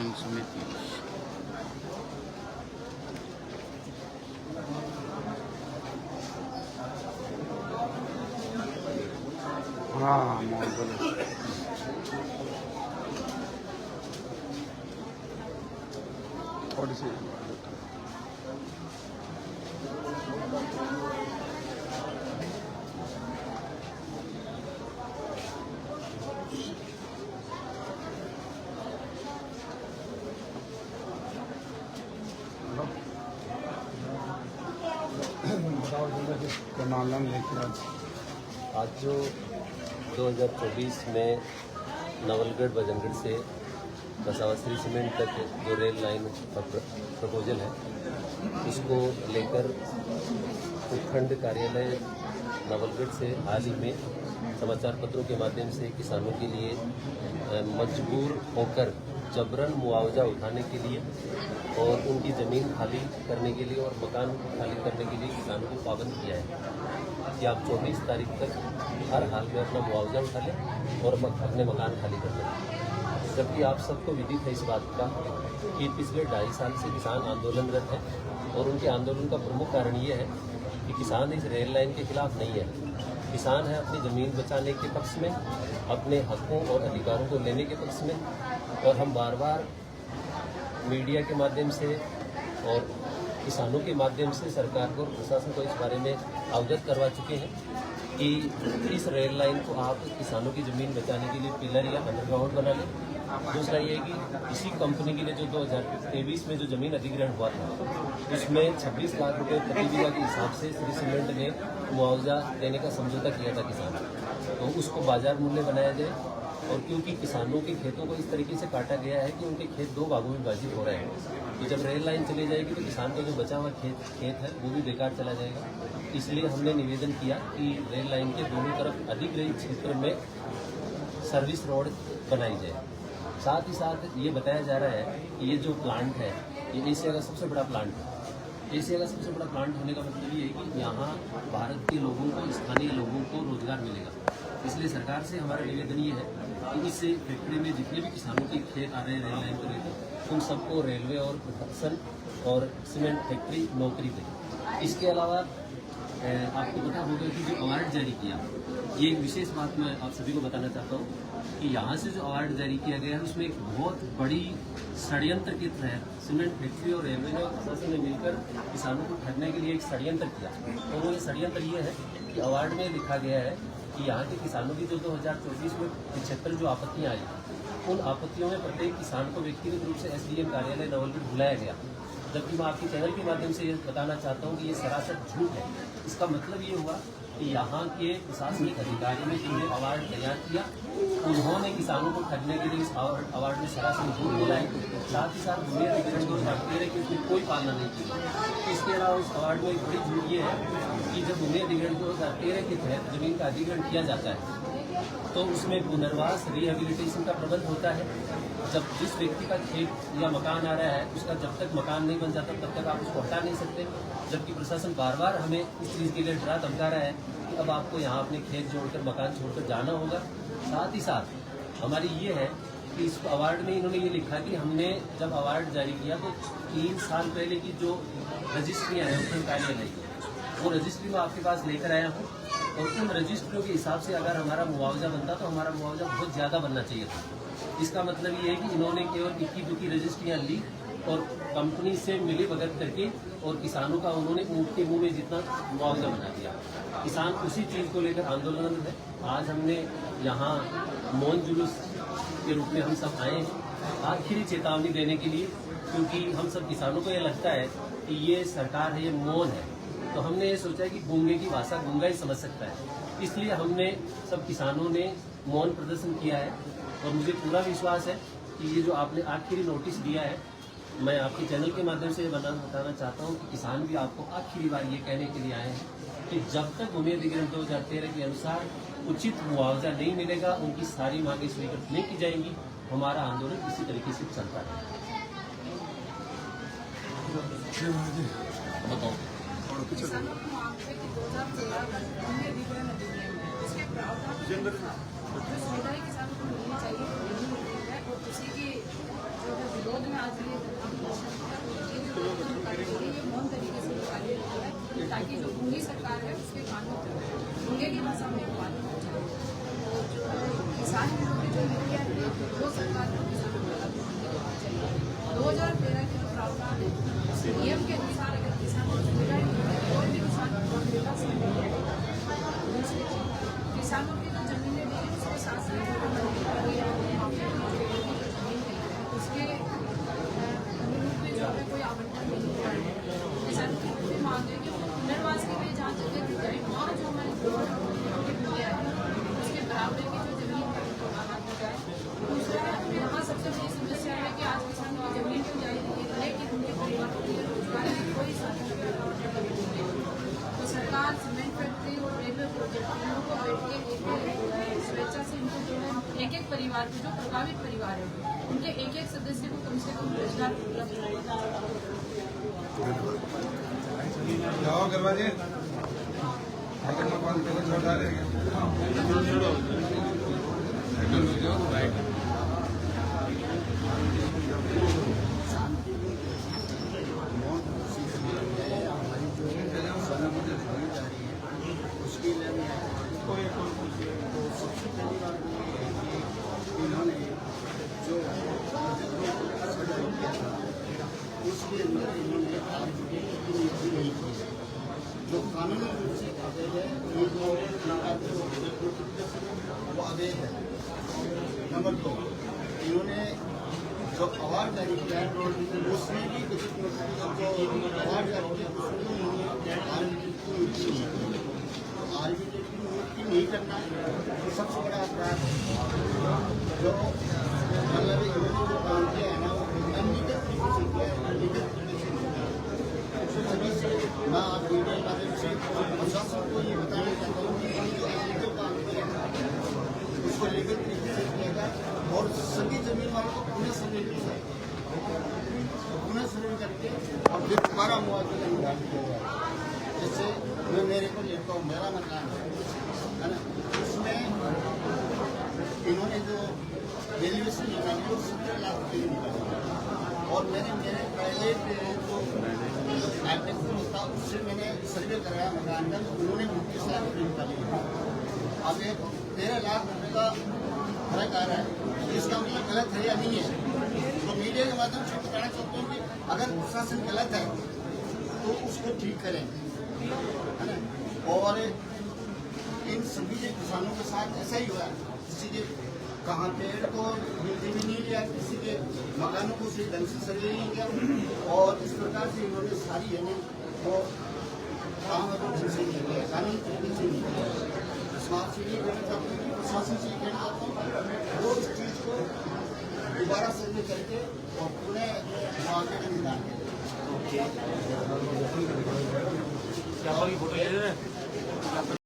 संघ समिति। हाँ थोड़ी सी आज जो 2024 में नवलगढ़ बजनगढ़ से बसावासरी सीमेंट तक जो रेल लाइन प्रपोजल है, उसको लेकर उपखंड कार्यालय नवलगढ़ से हाल ही में समाचार पत्रों के माध्यम से किसानों के लिए मजबूर होकर जबरन मुआवजा उठाने के लिए और उनकी ज़मीन खाली करने के लिए और मकान खाली करने के लिए किसानों को पाबंद किया है कि आप 24 तारीख तक हर हाल में अपना मुआवजा उठा लें और अपने मकान खाली कर लें। जबकि आप सबको विदित है इस बात का कि पिछले 2.5 साल से किसान आंदोलनरत है और उनके आंदोलन का प्रमुख कारण ये है कि किसान इस रेल लाइन के खिलाफ नहीं है। किसान है अपनी ज़मीन बचाने के पक्ष में, अपने हकों और अधिकारों को लेने के पक्ष में। और हम बार बार मीडिया के माध्यम से और किसानों के माध्यम से सरकार को और प्रशासन को इस बारे में अवगत करवा चुके हैं कि इस रेल लाइन को आप किसानों की ज़मीन बचाने के लिए पिलर या अंडरग्राउंड बना लें। दूसरा ये है कि इसी कंपनी के लिए जो 2023 में जो ज़मीन अधिग्रहण हुआ था, उसमें 26 लाख रुपए प्रति बीघा के हिसाब से श्री सीमेंट ने मुआवजा देने का समझौता किया था किसान, तो उसको बाजार मूल्य बनाया जाए। और क्योंकि किसानों के खेतों को इस तरीके से काटा गया है कि उनके खेत 2 भागों में विभाजित हो रहे हैं, तो जब रेल लाइन चली जाएगी तो किसान का जो बचा हुआ खेत है वो भी बेकार चला जाएगा। इसलिए हमने निवेदन किया कि रेल लाइन के दोनों तरफ अधिग्रहित क्षेत्र में सर्विस रोड बनाई जाए। साथ ही साथ ये बताया जा रहा है कि ये जो प्लांट है ये एशिया का सबसे बड़ा प्लांट है। एशिया का सबसे बड़ा प्लांट होने का मतलब ये है कि यहाँ भारत के लोगों को, स्थानीय लोगों को रोजगार मिलेगा। इसलिए सरकार से हमारा निवेदन ये है कि इस फैक्ट्री में जितने भी किसानों के खेत आ रहे हैं रेल लाइन को लेकर, उन सबको रेलवे और प्रोडक्शन और सीमेंट फैक्ट्री नौकरी दे। इसके अलावा आपको पता होगा कि जो अवार्ड जारी किया, ये एक विशेष बात मैं आप सभी को बताना चाहता हूँ कि यहाँ से जो अवार्ड जारी किया गया है उसमें एक बहुत बड़ी षड्यंत्र के तहत सीमेंट फैक्ट्री और रेलवे ने और प्रशासन ने मिलकर किसानों को ठगने के लिए एक षड्यंत्र किया। और वो ये षड्यंत्र ये है कि अवार्ड में लिखा गया है कि यहाँ के किसानों की जो 2024 में 75 जो आपत्तियाँ आई, उन आपत्तियों में प्रत्येक किसान को व्यक्तिगत रूप से SDM कार्यालय नवलगढ़ बुलाया गया। जबकि मैं आपके चैनल के माध्यम से ये बताना चाहता हूँ कि ये सरासर झूठ है। इसका मतलब ये हुआ कि यहाँ के प्रशासनिक अधिकारी ने जिन्हें अवार्ड तैयार किया, उन्होंने किसानों को ठगने के लिए इस अवार्ड में सरासर झूठ बोला है। साथ ही साथ भूमि अधिग्रहण 2013 की उसमें कोई पालना नहीं की। इसके अलावा इस अवार्ड में एक बड़ी झूठ ये है कि जब भूमि अधिग्रहण 2013 के तहत जमीन का अधिग्रहण किया जाता है तो उसमें पुनर्वास रिहेबिलिटेशन का प्रबंध होता है। जब जिस व्यक्ति का खेत या मकान आ रहा है उसका जब तक मकान नहीं बन जाता तब तक आप उसको हटा नहीं सकते। जबकि प्रशासन बार बार हमें इस चीज़ के लिए डरा धमका रहा है कि अब आपको यहाँ अपने खेत जोड़कर मकान छोड़कर जाना होगा। साथ ही साथ हमारी ये है कि इस अवार्ड में इन्होंने ये लिखा कि हमने जब अवार्ड जारी किया तो 3 साल पहले की जो रजिस्ट्रियाँ हैं उपखंड कार्यालय की, वो रजिस्ट्री में आपके पास लेकर आया हूँ। और उन रजिस्ट्रियों के हिसाब से अगर हमारा मुआवजा बनता तो हमारा मुआवजा बहुत ज़्यादा बनना चाहिए था। इसका मतलब ये है कि इन्होंने केवल इक्की दुक्की रजिस्ट्रियाँ ली और कंपनी से मिली भगत करके और किसानों का उन्होंने ऊँट के मुँह में जितना मुआवजा बना दिया। किसान उसी चीज़ को लेकर आंदोलन है। आज हमने यहाँ मौन जुलूस के रूप में हम सब आए हैं आखिरी चेतावनी देने के लिए, क्योंकि हम सब किसानों को ये लगता है कि ये सरकार है, ये मौन है। तो हमने ये सोचा कि गूंगे की भाषा गूंगा ही समझ सकता है, इसलिए हमने सब किसानों ने मौन प्रदर्शन किया है। और मुझे पूरा विश्वास है कि ये जो आपने आखिरी नोटिस दिया है, मैं आपके चैनल के माध्यम से ये बताना चाहता हूँ कि किसान भी आपको आखिरी बार ये कहने के लिए आए हैं कि जब तक भूमि अधिग्रहण 2013 के अनुसार उचित मुआवजा नहीं मिलेगा, उनकी सारी मांगें स्वीकृत नहीं की जाएंगी। हमारा आंदोलन इसी तरीके से चलता है। बताओ किसानों को मुआवजे की 2013 भूमि अधिग्रहण अधिनियम है, जिसके प्रावधान जो सुविधाएं किसानों को मिलनी चाहिए वो नहीं मिल रही है। और उसी की जो है विरोध में आज ये मौन तरीके से निकाली है ताकि जो पूरी सरकार है उसके कानून उनके की भाषा में पालन हो जाए। तो जो है किसान विरोधी जो मीडिया है वो सरकार को किसानों को लागू करना चाहिए। 2013 के जो प्रावधान है नियम के अनुसार अगर किसान को सुविधा कोई भी किसान किसानों की जो जमीनें ली उसके साथ साथ उसके अनुरूप में जो है कोई आवंटन नहीं हुआ है। किसानों की भी मांग है कि पुनर्वास के लिए जहाँ जगह दी जाए और जो हमारी भूमिया है उसके बराबर की जो जमीन है उसको आना हो जाए। दूसरा यहाँ सबसे बड़ी समस्या है कि आज किसानों की जमीन तो जाएगी लेकिन उनके परिवार के लिए रोजगार की कोई साधन नहीं। तो सरकार सीमेंट फैक्ट्री और रेलवे प्रोजेक्ट तीनों को बैठ के स्वेच्छा से इनको जो है एक एक परिवार को जो प्रभावित परिवार है उनके एक एक सदस्य को कम से कम रोजगार उपलब्ध होगा। जाओ करवा दिए छोड़ इन्होंने जो उसके अंदर इन्होंने नीति नहीं की है जो कानूनी रूप से अवैध है। ये जो वो अवैध है। नंबर 2 इन्होंने जो अवार्ड जारी किया है उसमें भी कुछ जो अवार्ड जारी किया उसमें उन्होंने आर्बिट्रेट की नियुक्ति नहीं की। तो आर्बिट्रेट की नियुक्ति नहीं करना तो सबसे बड़ा अपराध है। जो मतलब इन्होंने जो काम किया है ना वो अनलीगल तरीके से किया है। अनलीगल तरीके से सभी से मैं आप मीडिया के माध्यम से प्रशासन को ये बताना चाहता हूँ कि जो अनलीगल काम किया है उसको लीगल तरीके से किया जाए और सभी जमीन वालों को पुनः सर्वे किया जाए। पुनः सर्वे करके और फिर दोबारा मुआवजे का निर्धारण किया जाए। जैसे मैं मेरे को लेता हूँ मेरा मकान है ना उसमें इन्होंने जो वैल्यूएशन निकाली वो 70 लाख रुपये निकाली और मैंने मेरे प्राइवेट जो आर्टिकल था उससे मैंने सर्वे कराया मकान का तो उन्होंने 29 लाख रुपये निकाली। अब एक 13 लाख रुपये का फर्क आ रहा है। इसका मतलब गलत है या नहीं है? तो मीडिया के माध्यम से बताना चाहता हूँ कि अगर प्रशासन गलत है तो उसको ठीक करें, है ना। और इन सभी किसानों के साथ ऐसा ही हुआ है। किसी के कहाँ पेड़ को मिलती भी नहीं लिया, किसी के मकानों को सही ढंग से सर्वे नहीं किया और इस प्रकार से इन्होंने सारी है ना वो काम ढंग से नहीं किया, कानून तरीके से नहीं किया। आपसे ये कहना चाहता हूँ कि प्रशासन से कहना चाहता हूँ वो इस चीज़ को दोबारा सर्वे करके और पुनः मुआवजे का निदान करें।